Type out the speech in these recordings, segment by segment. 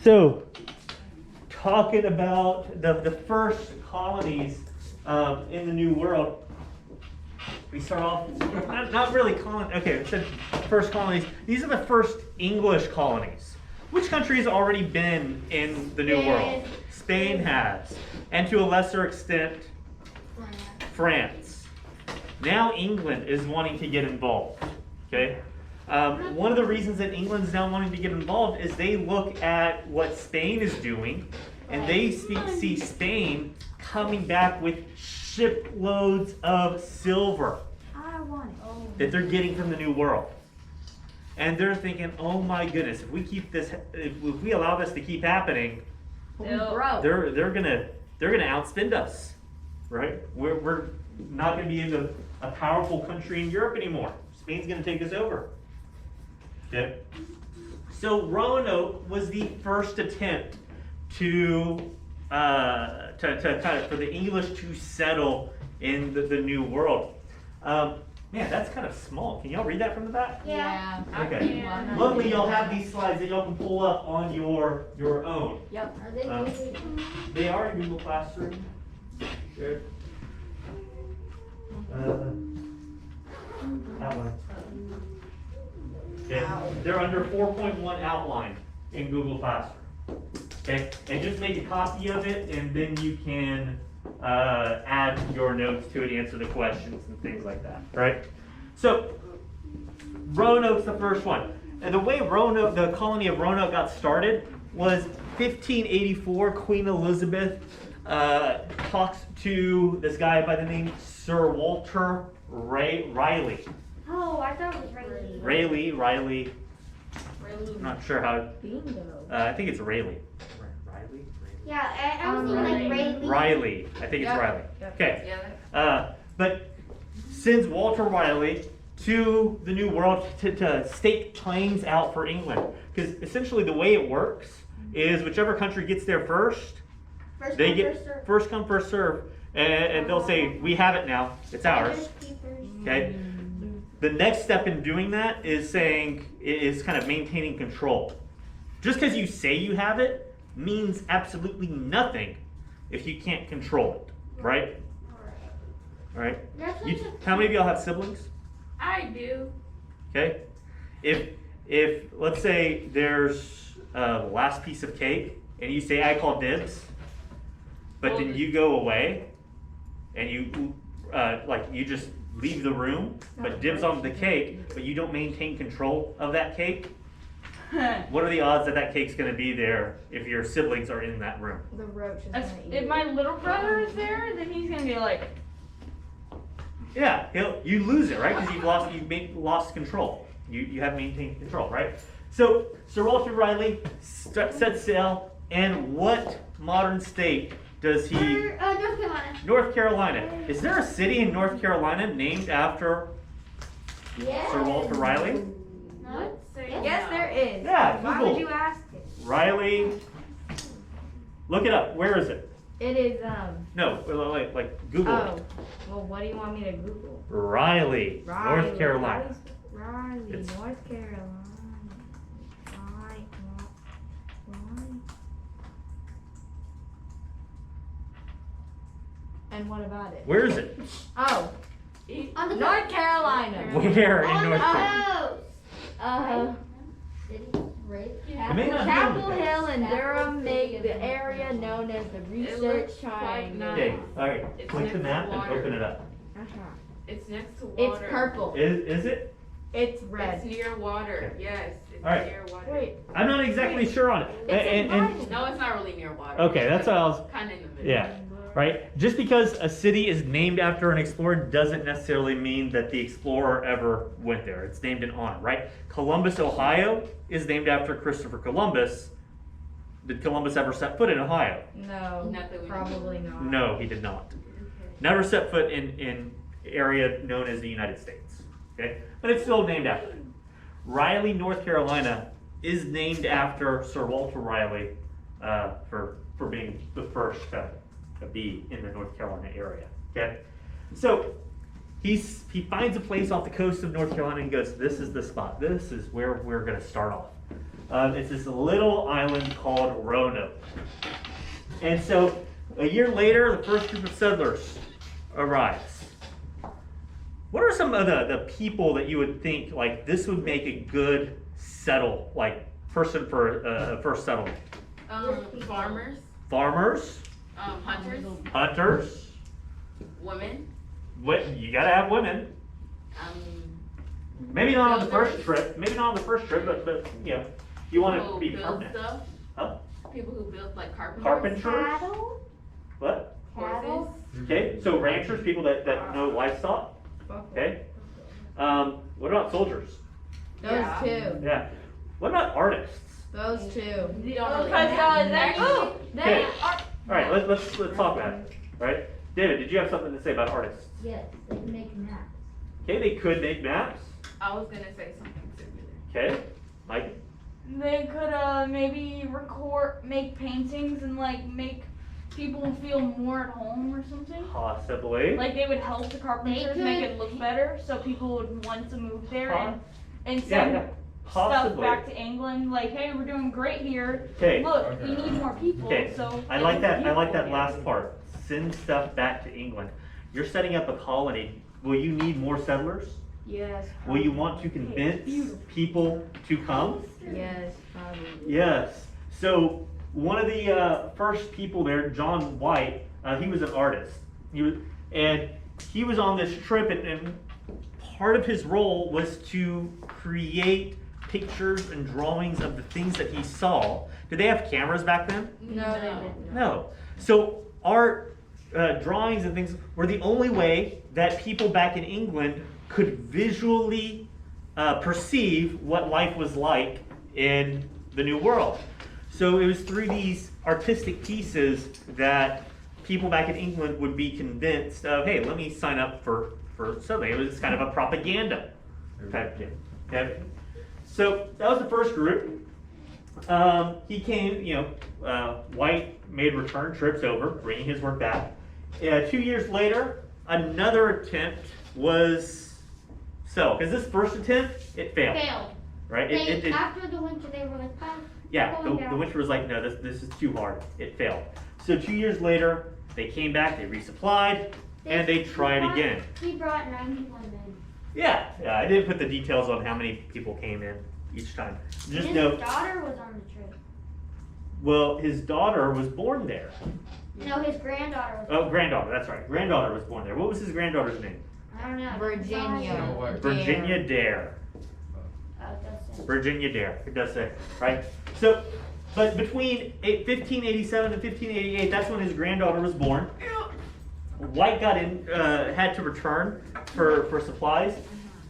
So, talking about the first colonies in the New World, we start off, not really colonies, okay, it said first colonies. These are the first English colonies. Which country has already been in the New World? Spain has. And to a lesser extent, France. Now England is wanting to get involved, okay? One of the reasons that England's now wanting to get involved is they look at what Spain is doing, and they see Spain coming back with shiploads of silver that they're getting from the New World. And they're thinking, oh my goodness, if we keep this, if we allow this to keep happening, they're gonna outspend us, right? We're not gonna be in a powerful country in Europe anymore. Spain's gonna take us over. Okay. So Roanoke was the first attempt to kind of for the English to settle in the New World. Man, that's kind of small. Can y'all read that from the back? Yeah. Okay. Luckily, y'all have these slides that y'all can pull up on your own. Yep. Are they They are in Google Classroom. Good. Outline. Okay. They're under 4.1 outline in Google Classroom. Okay. And just make a copy of it, and then you can add your notes to it, answer the questions and things like that, right? So, Roanoke's the first one. And the way Roanoke, the colony of Roanoke got started was 1584, Queen Elizabeth talks to this guy by the name Sir Walter Raleigh. Oh, I thought it was Rayleigh. Riley. I'm not sure how. Bingo. I think it's Rayleigh. Yeah, I was thinking like Rayleigh. Riley. I think it's Yep. Riley. Yep. Okay. Yeah. But sends Walter Raleigh to the New World to stake claims out for England. Because essentially the way it works is whichever country gets there first, First they come, get first serve. first come, first serve. And they'll say, we have it now. It's ours. Okay. The next step in doing that is kind of maintaining control. Just because you say you have it means absolutely nothing if you can't control it, right? All right. How many of y'all have siblings? I do. Okay. If let's say there's the last piece of cake and you say I call dibs, but then you go away and you you just leave the room, but dibs on the cake, but you don't maintain control of that cake. What are the odds that cake's going to be there if your siblings are in that room? The roach is gonna eat If it. my little brother is there, then he's gonna be like, Yeah, you lose it, right? Because you've lost control. You haven't maintained control, right? So Sir Walter Raleigh sets sail, and what modern state does he? North Carolina. North Carolina. Is there a city in North Carolina named after Yeah. Sir Walter Riley? No? let's say Yes, there is. Yeah, Why Google. would you ask it? Riley. Look it up. Where is it? It is No, like Google Oh, it. well, what do you want me to Google? Riley, North Carolina. Riley, It's- North Carolina. Riley. And what about it? Where is it? Oh, On the North Carolina. Where in On North the Carolina? coast. City, right? It may not be on the Chapel coast. Hill and Durham make the area known as the Research looks quite Triangle. nice. Okay, all right. It's Click the next map to and water. open it up. Uh-huh. it's next to It's water. purple. Is it? It's red. It's near water. Okay. Yes, it's All right. near water. Wait, I'm not exactly sure on it. it's in Bible. No, it's not really near water. Okay, that's what I was. Kind of in the middle. Yeah. Right? Just because a city is named after an explorer doesn't necessarily mean that the explorer ever went there. It's named in honor, right? Columbus, Ohio is named after Christopher Columbus. Did Columbus ever set foot in Ohio? No, Not that we know. probably not. No, he did not. Never set foot in area known as the United States. Okay? But it's still named after him. Raleigh, North Carolina is named after Sir Walter Raleigh for being the first to be in the North Carolina area. Okay? So he finds a place off the coast of North Carolina and goes, this is the spot. This is where we're going to start off. It's this little island called Roanoke. And so a year later, the first group of settlers arrives. What are some of the people that you would think like this would make a good person for first settlement? Farmers, Farmers, hunters, hunters. women, What you gotta have women. Maybe not on the first trip. Maybe not on the first trip, but you know, you want people to who be build permanent. stuff, Huh? people who build like carpenters, Carpenters. Cattle? What? horses, Okay, so ranchers, people that know livestock. Okay. What about soldiers? Those Yeah. two. Yeah. What about artists? Those two. They don't really Because have- Okay. All right, let's talk about it. All right, David, did you have something to say about artists? Yes, they can make maps. Okay, they could make maps. I was gonna say something similar. Okay, Mike. they could maybe make paintings and like make people feel more at home or something. Possibly. Like they would help the carpenters make could- it look better, so people would want to move there and Yeah, send yeah. stuff Possibly. back to England. Like, hey, we're doing great here. Okay. Look, we need more people. Okay. So I like that. I like that last part. Send stuff back to England. You're setting up a colony. Will you need more settlers? Yes. Will you want to convince people to come? Yes, probably. Yes. So one of the first people there, John White, he was an artist. He was on this trip, and part of his role was to create pictures and drawings of the things that he saw. Did they have cameras back then? No, they didn't. No. So art, drawings and things were the only way that people back in England could visually perceive what life was like in the New World. So it was through these artistic pieces that people back in England would be convinced of, hey, let me sign up for something. It was kind of a propaganda type thing. Okay? So that was the first group. He came, White made return trips over, bringing his work back. 2 years later, another attempt was because this first attempt, it failed. Failed. Right? After the winter, they were like, "Fine." Yeah, Going the down. winter was like, no, this is too hard. It failed. So 2 years later, they came back, they resupplied, and they tried again. He brought 91 men. Yeah, I didn't put the details on how many people came in each time. Just His know, daughter was on the trip. well, his daughter was born there. No, his granddaughter was. Oh, granddaughter, that's right. Granddaughter was born there. What was his granddaughter's name? I don't know. Virginia. Virginia Dare. Oh, it does say. Virginia Dare, it does say, right? So, but between 1587 and 1588, that's when his granddaughter was born. White had to return for supplies,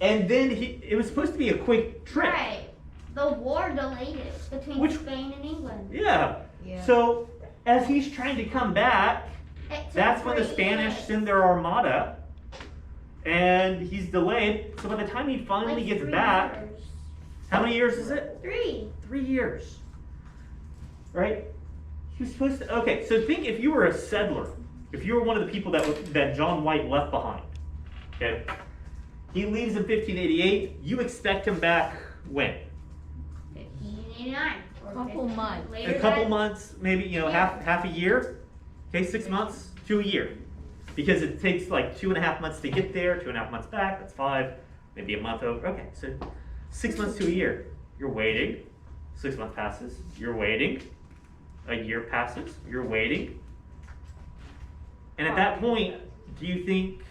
and then it was supposed to be a quick trip. Right. The war delayed it between Which- Spain and England. Yeah. Yeah. So as he's trying to come back, It took that's when the 3 Spanish years. send their armada, and he's delayed. So by the time he finally Like gets 3 back, years. how many years is it? 3. 3 years. Right? He was supposed to. Okay, so think if you were a settler, if you were one of the people that John White left behind. Okay, he leaves in 1588. You expect him back when? 1589. or Couple 50 months. Later A couple that- months, maybe half a year. Okay, 6 months to a year, because it takes like 2.5 months to get there, 2.5 months back. That's 5, maybe a month over. Okay, so 6 months to a year. You're waiting. 6 months passes. You're waiting. A year passes. You're waiting. And at that point, do you think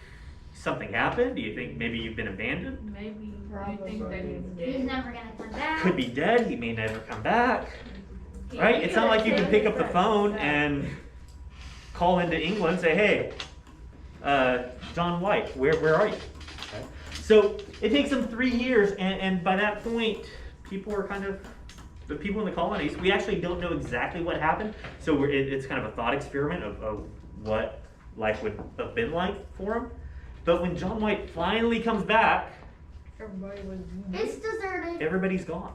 something happened? Do you think maybe you've been abandoned? Maybe you think that he's He's dead. never gonna come back. Could be dead. He may never come back. Right? It's not like you can pick up the phone and call into England and say, hey, John White, where are you? Okay. So it takes them 3 years, and by that point, people are the people in the colonies, we actually don't know exactly what happened. So it's kind of a thought experiment of what life would have been like for him. But when John White finally comes back, Everybody was. It's deserted. everybody's gone.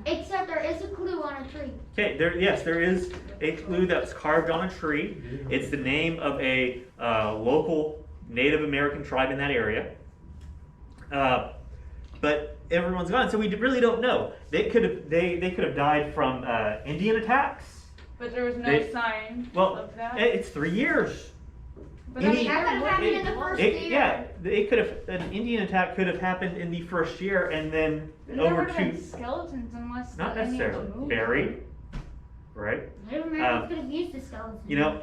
Except there is a clue on a tree. Okay, there is a clue that's carved on a tree. It's the name of a local Native American tribe in that area. but everyone's gone, so we really don't know. They could have died from Indian attacks. But there was no They- sign Well, of that. it's 3 years. But any- that's That could have happened in the first year. Yeah, it could have, an Indian attack could have happened in the first year, and then there over would have been to, skeletons unless not any of them necessarily, moved. buried, right? Native Americans could have used the skeleton. You know,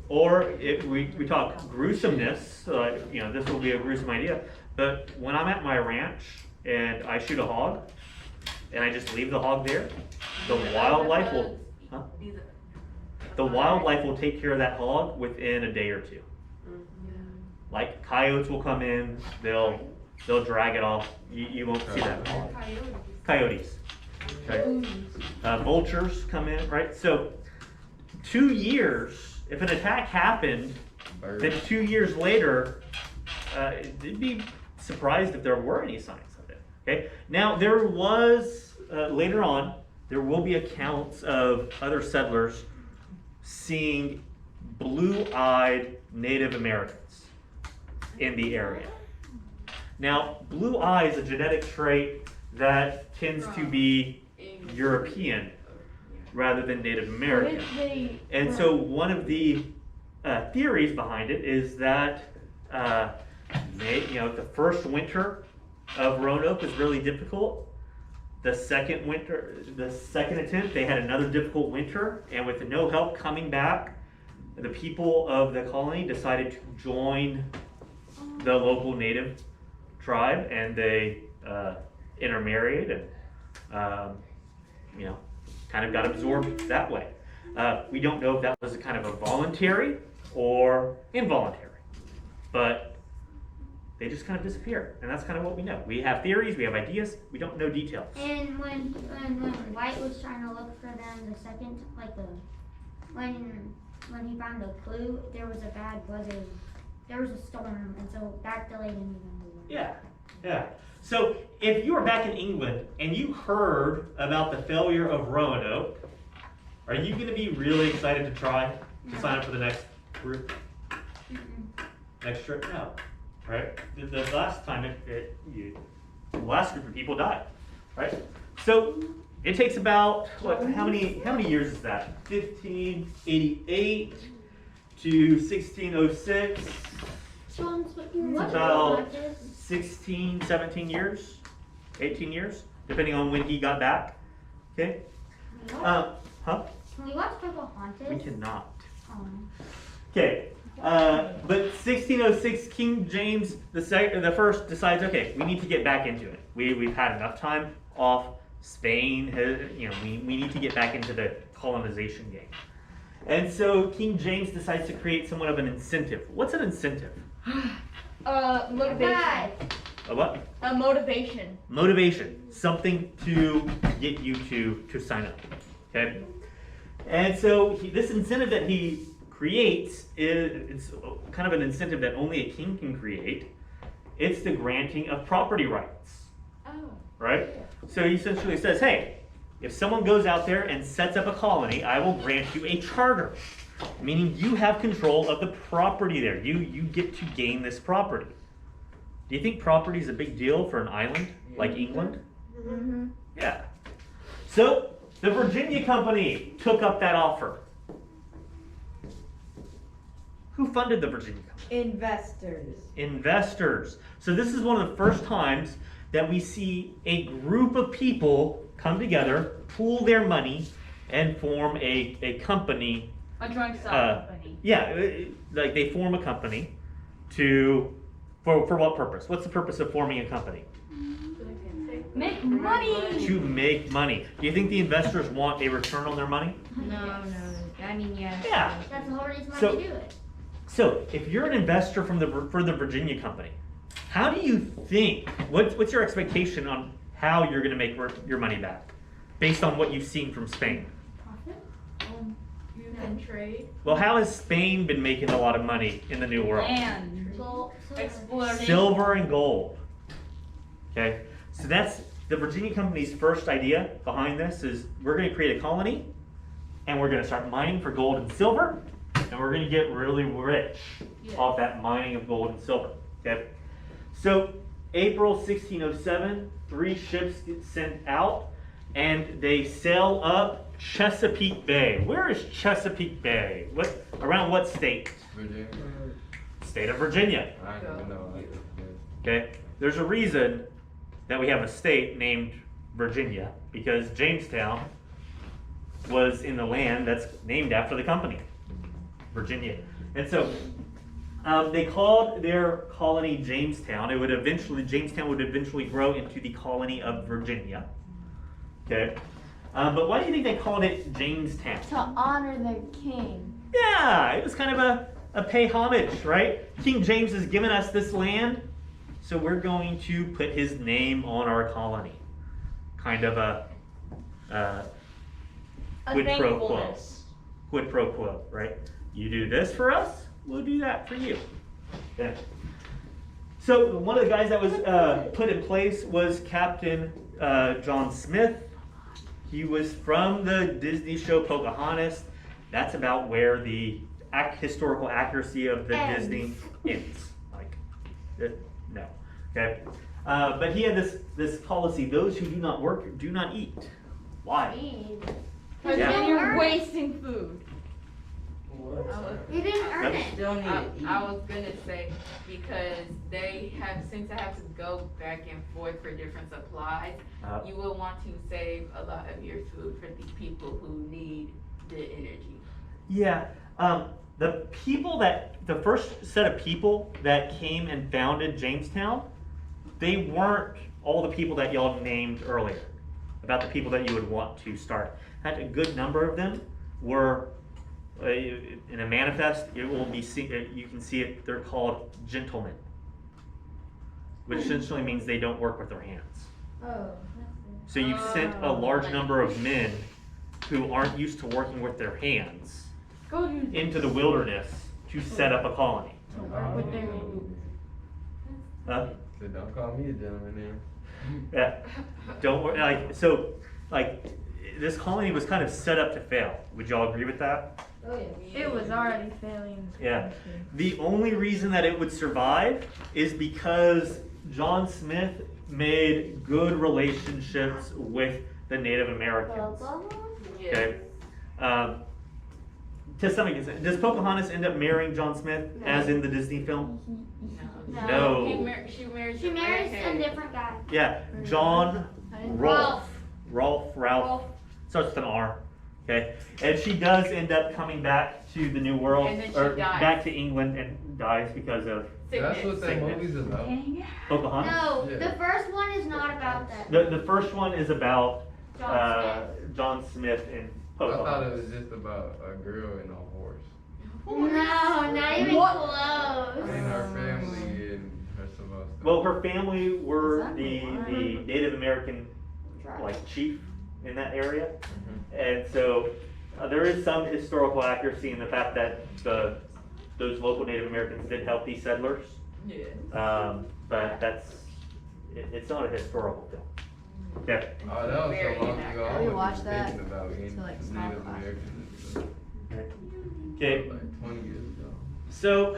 or if we talk gruesomeness, you know, this will be a gruesome idea, but when I'm at my ranch and I shoot a hog, and I just leave the hog there, the wildlife will, huh? The wildlife will take care of that hog within a day or two. Like coyotes will come in, they'll drag it off. You won't see that hog. Coyotes. Okay. Vultures come in, right? So 2 years, if an attack happened, then 2 years later, they'd be surprised if there were any signs of it. Okay. Now there was later on, there will be accounts of other settlers seeing blue-eyed Native Americans in the area. Now, blue eye is a genetic trait that tends to be European rather than Native American. And so one of the theories behind it is that the first winter of Roanoke was really difficult. The second attempt, they had another difficult winter, and with no help coming back, the people of the colony decided to join the local native tribe, and they intermarried and kind of got absorbed that way. We don't know if that was a kind of a voluntary or involuntary, but they just kind of disappear, and that's kind of what we know. We have theories, we have ideas, we don't know details. And when White was trying to look for them the second, when he found the clue, there was a bad weather, there was a storm, and so that delayed him even more. Yeah. So if you were back in England and you heard about the failure of Roanoke, are you going to be really excited to try to sign up for the next group? Next trip? No. Right? The last time the last group of people died. Right? So it takes about how many years is that? 1588 to 1606. What's About 16, 17 years, 18 years, depending on when he got back. Okay? Huh? Can we watch Pocahontas? We cannot. Oh. Okay. But 1606, King James the First decides, okay, we need to get back into it. We've had enough time off. Spain has, we need to get back into the colonization game. And so King James decides to create somewhat of an incentive. What's an incentive? Motivation. A what? A motivation. Motivation. Something to get you to sign up. Okay? And so this incentive that he creates it's kind of an incentive that only a king can create. It's the granting of property rights. Oh. Right? So he essentially says, hey, if someone goes out there and sets up a colony, I will grant you a charter. Meaning you have control of the property there. You get to gain this property. Do you think property is a big deal for an island like England? Mm-hmm. Yeah. So the Virginia Company took up that offer. Who funded the Virginia Company? Investors. Investors. So this is one of the first times that we see a group of people come together, pool their money, and form a company. A joint stock company. Yeah, like they form a company for what purpose? What's the purpose of forming a company? Make money. To make money. Do you think the investors want a return on their money? No. I mean, yes. Yeah. That's the whole reason why So- they do it. So if you're an investor for the Virginia Company, how do you think? What's your expectation on how you're going to make your money back, based on what you've seen from Spain? Profit? You can trade. Well, how has Spain been making a lot of money in the New World? And Gold, silver. exploring. Silver and gold. Okay, so that's the Virginia Company's first idea behind this is we're going to create a colony, and we're going to start mining for gold and silver, and we're going to get really rich off that mining of gold and silver. Okay, so April 1607, 3 ships get sent out, and they sail up Chesapeake Bay. Where is Chesapeake Bay? Around what state? Virginia. State of Virginia. I don't even know. Okay, there's a reason that we have a state named Virginia, because Jamestown was in the land that's named after the company, Virginia. And so they called their colony Jamestown. Jamestown would eventually grow into the colony of Virginia. Okay, but why do you think they called it Jamestown? To honor their king. Yeah, it was kind of a pay homage, right? King James has given us this land, so we're going to put his name on our colony. Kind of a quid pro quo. thankfulness. Quid pro quo, right? You do this for us, we'll do that for you. Yeah. So one of the guys that was put in place was Captain John Smith. He was from the Disney show Pocahontas. That's about where the historical accuracy of the Ends. Disney ends. No. Okay. But he had this policy: those who do not work do not eat. Why? Because Yeah. then you're wasting food. You didn't earn it. Still need to eat. I was gonna say, because since they have to go back and forth for different supplies, Uh, you will want to save a lot of your food for the people who need the energy. Yeah. The first set of people that came and founded Jamestown, they weren't all the people that y'all named earlier, about the people that you would want to start. In fact, a good number of them were, in a manifest, it will be you can see it, they're called gentlemen, which essentially means they don't work with their hands. Oh. So you've sent a large number of men who aren't used to working with their hands Go do into the wilderness to set up a colony. with their Huh? So don't call me a gentleman Yeah. Don't worry. This colony was kind of set up to fail. Would y'all agree with that? Oh, yeah. It was already failing. Yeah. The only reason that it would survive is because John Smith made good relationships with the Native Americans. Yes. Okay. To some extent, does Pocahontas end up marrying John Smith, as in the Disney film? No. She married. She marries a different guy. Yeah, John Rolfe. Ralph. Starts with an R. Okay, and she does end up coming back to the New World, And then she or dies. back to England, and dies because of That's what that Sickness. movie's about. Pocahontas. No, Yeah. the first one is not about that. The first one is about John John Smith and I thought it Pocahontas. was just about a girl and a horse. No, not even What? close. And her family and her some other stuff. Well, her family were Is that the one? Native American chief in that area, Mhm. and so there is some historical accuracy in the fact that those local Native Americans did help these settlers. Yeah. But it's not a historical film. Okay. Oh, that was Very so long ago. inaccurate. I Have you wasn't watched that? thinking about it. To, like, small Native class. Americans and stuff. Okay. Like 20 years ago. So,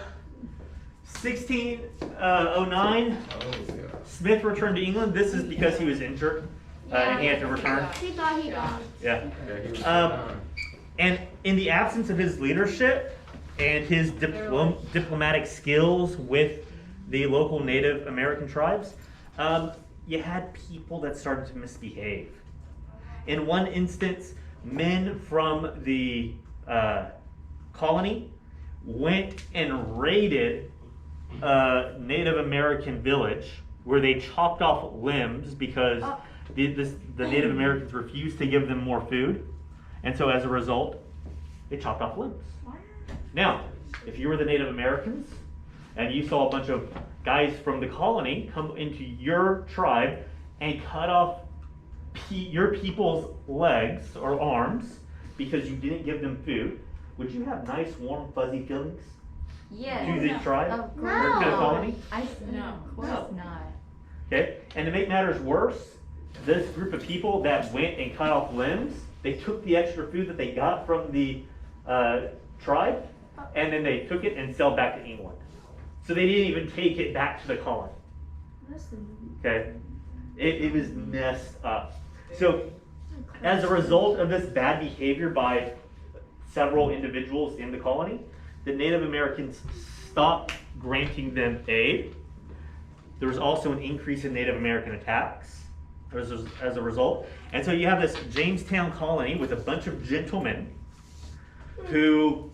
1609, Oh, yeah. Smith returned to England. This is because he was injured, and he had to return. She thought he died. Yeah. Yeah, he was Um, gone. And in the absence of his leadership and his diplomatic skills with the local Native American tribes, you had people that started to misbehave. In one instance, men from the colony went and raided a Native American village where they chopped off limbs because the Native Americans refused to give them more food. And so as a result, they chopped off limbs. Now, if you were the Native Americans and you saw a bunch of guys from the colony come into your tribe and cut off your people's legs or arms because you didn't give them food, would you have nice, warm, fuzzy feelings Yes. to the tribe Of or course. to the colony? I said, No. of course not. Okay, and to make matters worse, this group of people that went and cut off limbs, they took the extra food that they got from the tribe, and then they took it and sailed back to England. So they didn't even take it back to the colony. Okay, it was messed up. So as a result of this bad behavior by several individuals in the colony, the Native Americans stopped granting them aid. There was also an increase in Native American attacks as a result. And so you have this Jamestown colony with a bunch of gentlemen who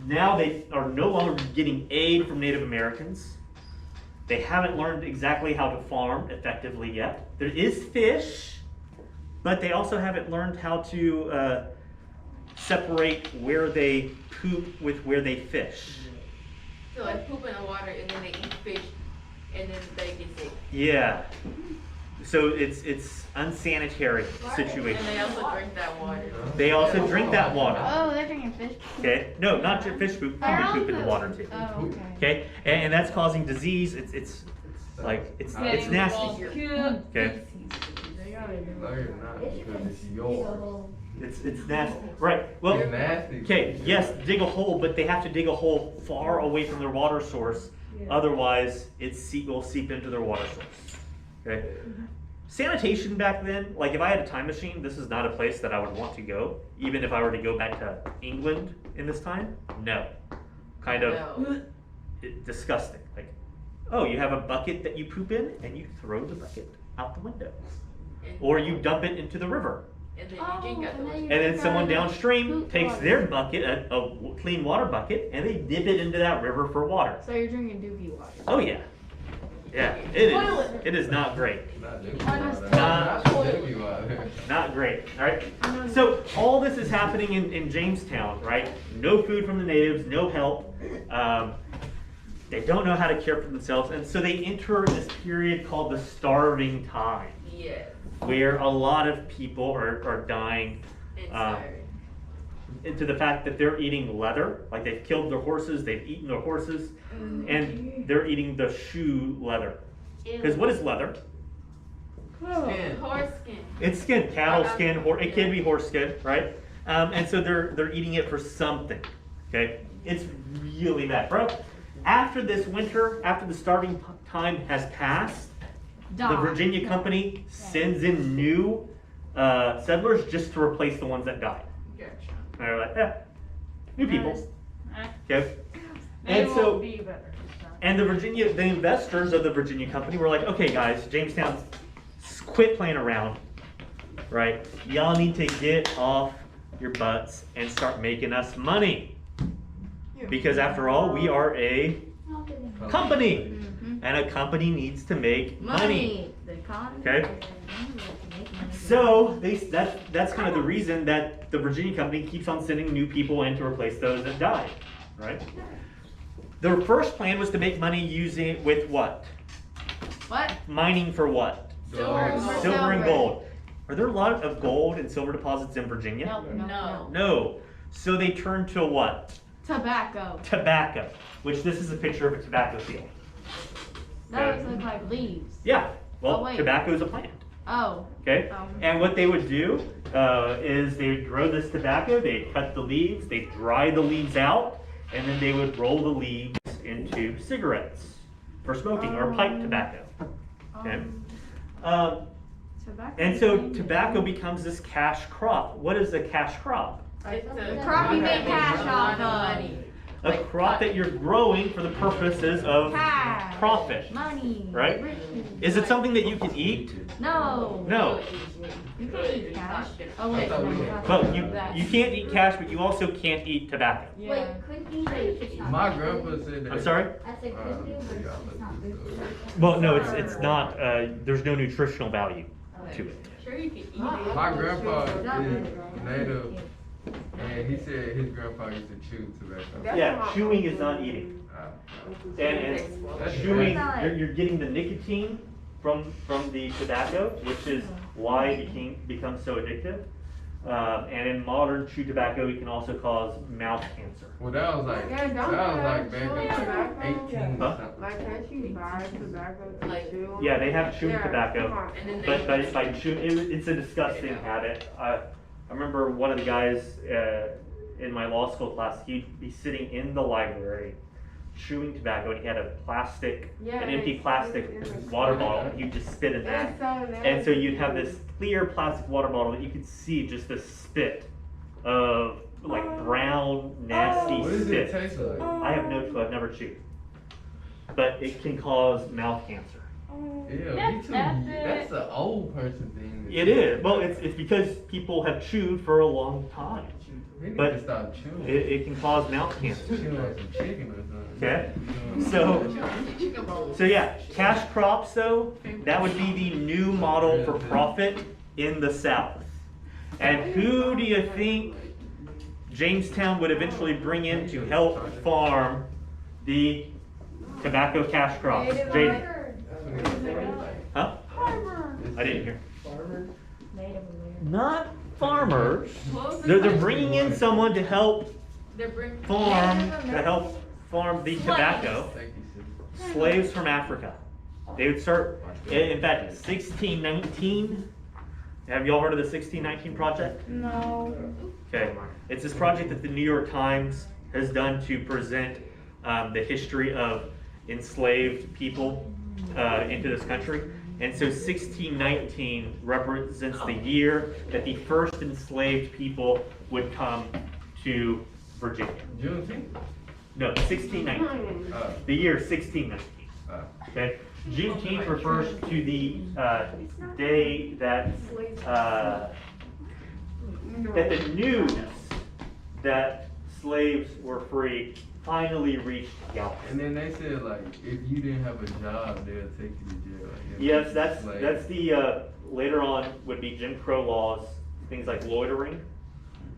now they are no longer getting aid from Native Americans. They haven't learned exactly how to farm effectively yet. There is fish, but they also haven't learned how to separate where they poop with where they fish. So like poop in the water and then they eat fish and then they get sick. Yeah. So it's unsanitary situation. And they also drink that water. They also drink that water. Oh, they're drinking fish. Okay. No, not your fish poop. Human poop in the water too. Oh, okay. Okay. And that's causing disease. It's like it's nasty. Okay. No, you're not, because it's yours. It's nasty. Right. Well. You're nasty. Okay. Yes, dig a hole, but they have to dig a hole far away from their water source. Otherwise, will seep into their water source. Okay. Sanitation back then, like if I had a time machine, this is not a place that I would want to go. Even if I were to go back to England in this time, no. Kind of No. disgusting. Like, oh, you have a bucket that you poop in, and you throw the bucket out the window, or you dump it into the river, And then you drink out the water. and then someone downstream takes their bucket, a clean water bucket, and they dip it into that river for water. So you're drinking dookie water. Oh yeah, yeah. It is. It is not great. Not drinking Honest water. Not Not drinking water. Not great, all right? So all this is happening in Jamestown, right? No food from the natives, no help. They don't know how to care for themselves, and so they enter this period called the starving time, Yes. where a lot of people are dying It's Um, sorry. into the fact that they're eating leather, like they've killed their horses, they've eaten their horses, and they're eating the shoe leather. Because what is leather? Skin. Horse skin. It's skin, cattle skin, it can be horse skin, right? And so they're eating it for something, okay? It's really bad, bro. After this winter, after the starving time has passed, the Virginia Company sends in new settlers just to replace the ones that died. Gotcha. And they're like, new people, okay? Maybe And we'll so, be better this time. and the investors of the Virginia Company were like, okay guys, Jamestown, quit playing around, right? Y'all need to get off your butts and start making us money. Because after all, we are a company, and a company needs to make money. The economy. Okay. So that's kind of the reason that the Virginia Company keeps on sending new people in to replace those that died, right? Their first plan was to make money with what? What? Mining for what? Silver and gold. Are there a lot of gold and silver deposits in Virginia? No. No. So they turned to what? Tobacco. Tobacco, which this is a picture of a tobacco field. That looks like leaves. Yeah, well, Oh, wait. tobacco is a plant, Oh. okay? And what they would do is they would grow this tobacco, they'd cut the leaves, they'd dry the leaves out, and then they would roll the leaves into cigarettes for smoking or pipe tobacco, okay? Tobacco. And so tobacco becomes this cash crop. What is a cash crop? It's a crop you make cash a off lot of. money. A Like crop that cotton. you're growing for the purposes of Cash. profit. Money. Right? Riches. Is it something that you can eat? No. No. You can eat cash. Oh I wait. thought we no, had- Well, you can't eat cash, but you also can't eat tobacco. Yeah. Wait, couldn't you say it's not My good grandpa food? said that. I'm sorry? I said could you, but it's not good food. Well, no, it's not. There's no nutritional value to it. Sure you can eat it. My grandpa is native, and he said his grandpa used to chew tobacco. Yeah, chewing is not eating. And That's chewing, crazy. you're getting the nicotine from the tobacco, which is why it becomes so addictive. And in modern chew tobacco, it can also cause mouth cancer. Well, that was like back in like 18 Huh? something. Like, can't you buy tobacco to Like- chew on? Yeah, they have chewing Yeah, come tobacco, on. And then but they. by chewing, it's a disgusting habit. I remember one of the guys in my law school class, he'd be sitting in the library chewing tobacco, and he had a plastic, Yeah, an empty it's- plastic it's- water bottle, and you just spit in that. It's so And so you'd have nasty. this clear plastic water bottle that you could see just the spit of like brown, nasty What does it spit. taste like? I have no clue, I've never chewed. But it can cause mouth cancer. Yeah, me That's too. epic. That's an old person thing. It is. Well, it's because people have chewed for a long time. We need but to stop chewing. It can cause mouth cancer. Chewing on some chicken or something. Okay. Mm. So yeah, cash crops though, that would be the new model for profit in the South. And who do you think Jamestown would eventually bring in to help farm the tobacco cash crops? Jaden? Huh? I didn't hear. Native American. Not farmers. They're bringing in someone to help They're bringing. farm the tobacco. Thank you, sis. Slaves from Africa. They would start, in fact, 1619. Have y'all heard of the 1619 project? No. Okay, it's this project that the New York Times has done to present the history of enslaved people into this country. And so 1619 represents the year that the first enslaved people would come to Virginia. Juneteenth? No, 1619. The year 1619. Okay, Juneteenth refers to the day that that the news that slaves were free finally reached Galveston. And then they said like, if you didn't have a job, they'll take you to jail. Like, Yes, that's like- the later on would be Jim Crow laws, things like loitering,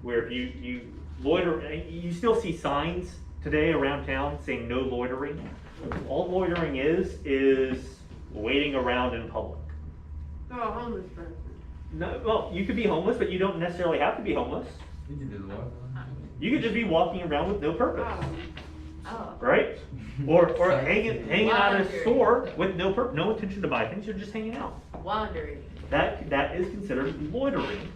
where if you loiter, you still see signs today around town saying no loitering. All loitering is waiting around in public. So a homeless person. No, well, you could be homeless, but you don't necessarily have to be homeless. You can just walk. You could just be walking around with no purpose, Oh. right? Or hanging out at a Wandering. store with no no intention to buy things. You're just hanging out. Wandering. That is considered loitering,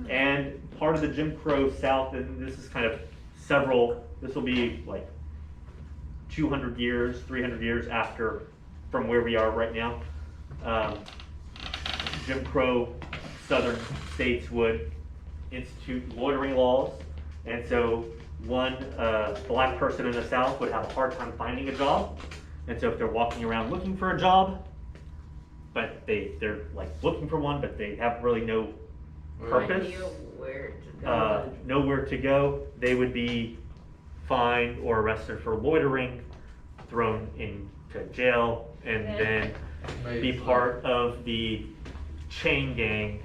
and part of the Jim Crow South. And this is kind of this will be like 200 years, 300 years after from where we are right now. Jim Crow Southern states would institute loitering laws, and so one black person in the South would have a hard time finding a job, and so if they're walking around looking for a job, but they're like looking for one, but they have really no purpose, Idea where to go. nowhere to go, they would be fined or arrested for loitering, thrown into jail, and then be part of the chain gang,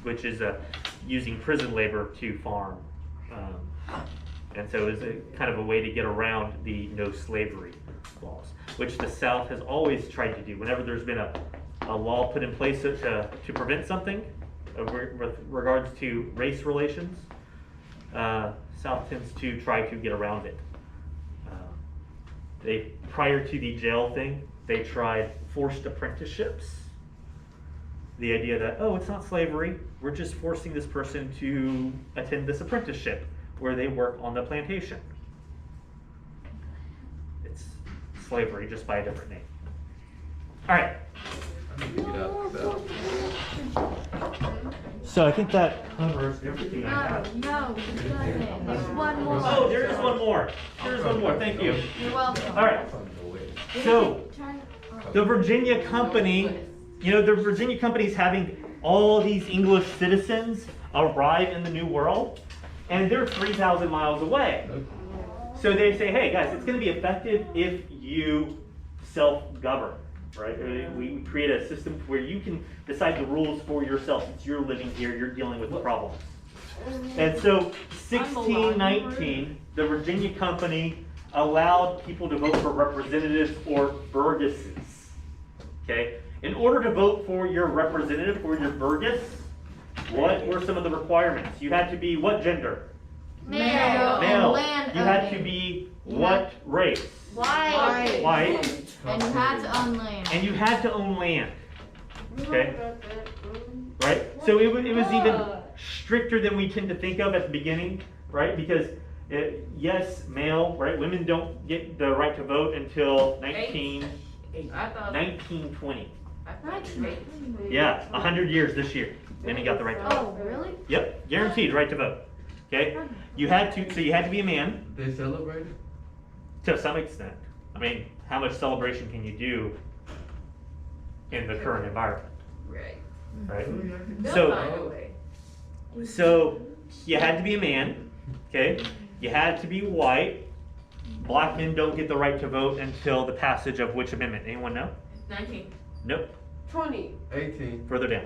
which is using prison labor to farm. And so it's a kind of a way to get around the no slavery laws, which the South has always tried to do. Whenever there's been a law put in place to prevent something with regards to race relations, South tends to try to get around it. Prior to the jail thing, they tried forced apprenticeships. The idea that, oh, it's not slavery, we're just forcing this person to attend this apprenticeship where they work on the plantation. It's slavery, just by a different name. All right. I need to get out the South. So I think that covers everything I have. No, there's one more. Oh, there is one more. There's one more. Thank you. You're welcome. All right. So the Virginia Company, the Virginia Company is having all these English citizens arrive in the New World, and they're 3,000 miles away. So they say, hey guys, it's going to be effective if you self-govern, right? We create a system where you can decide the rules for yourself. Since you're living here, you're dealing with the problems. And so 1619, the Virginia Company allowed people to vote for representatives or burgesses. Okay? In order to vote for your representative or your burgess, what were some of the requirements? You had to be what gender? Male. Male. Land You had to owning. be what race? White. White. And you had to own land. And you had to own land. Okay? Right? So it was even stricter than we tend to think of at the beginning, right? Because Yes, male, right? Women don't get the right to vote until 1920. I thought it was 18. Yeah, 100 years this year. Then he got the right to vote. Oh, really? Yep, guaranteed right to vote. Okay, you had to be a man They celebrated? to some extent. I mean, how much celebration can you do in the current environment, Right. right? They'll So- find a way. So you had to be a man, okay? You had to be white. Black men don't get the right to vote until the passage of which amendment? Anyone know? 19. Nope. 20. 18. Further down.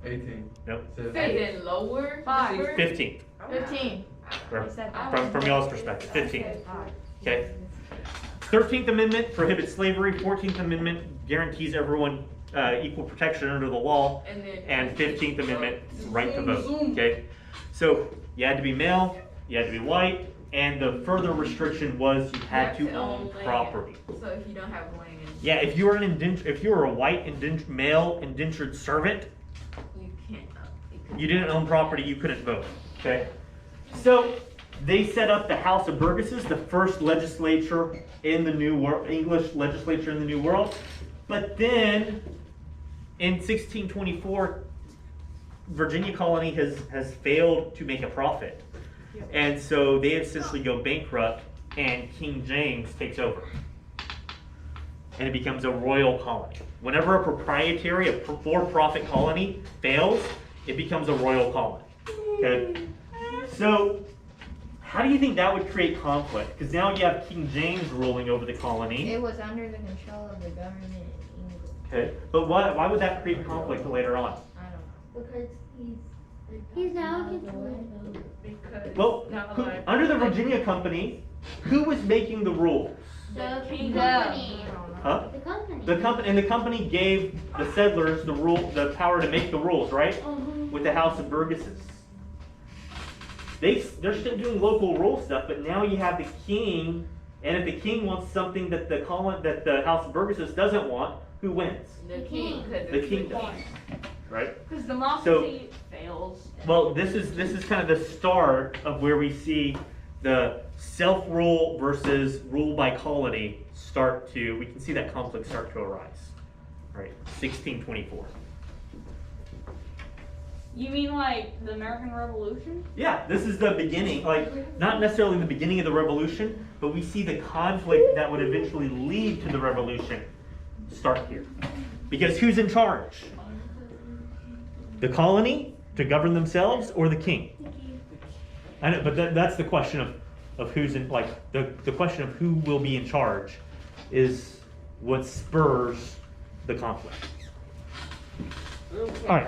18. Nope. 17. As in lower? 5. number? 15. 15. From, I said that. from y'all's perspective, 15. Okay. 13th Amendment prohibits slavery. 14th Amendment guarantees everyone equal protection under the law. And then. And 15th Amendment, right to vote, okay? So you had to be male, you had to be white, and the further restriction was you had to own land. property. So if you don't have land, Yeah, if you were if you were a white male indentured servant, you can't. you didn't own property, you couldn't vote, okay? So they set up the House of Burgesses, the first legislature in the New World, English legislature in the New World. But then in 1624, Virginia colony has failed to make a profit. And so they essentially go bankrupt and King James takes over. And it becomes a royal colony. Whenever a proprietary, a for-profit colony fails, it becomes a royal colony. Okay? So, how do you think that would create conflict? Because now you have King James ruling over the colony. It was under the control of the government in England. Okay, but why would that create conflict later on? I don't know. Because he's now controlling. Because. Well, not who, allowed- under the Virginia Company, who was making the rules? The king. company. Huh? The company. The company gave the settlers the power to make the rules, right? With the House of Burgesses. They're still doing local rule stuff, but now you have the king, and if the king wants something that the House of Burgesses doesn't want, who wins? The king. 'Cause The it's king does, right? Because democracy fails. Well, this is kind of the start of where we see the self-rule versus rule by colony we can see that conflict start to arise, right? 1624. You mean like the American Revolution? Yeah, this is the beginning, like not necessarily the beginning of the revolution, but we see the conflict that would eventually lead to the revolution start here. Because who's in charge? The colony to govern themselves or the king? I know, but that's the question of who's in, like, the question of who will be in charge is what spurs the conflict. All right.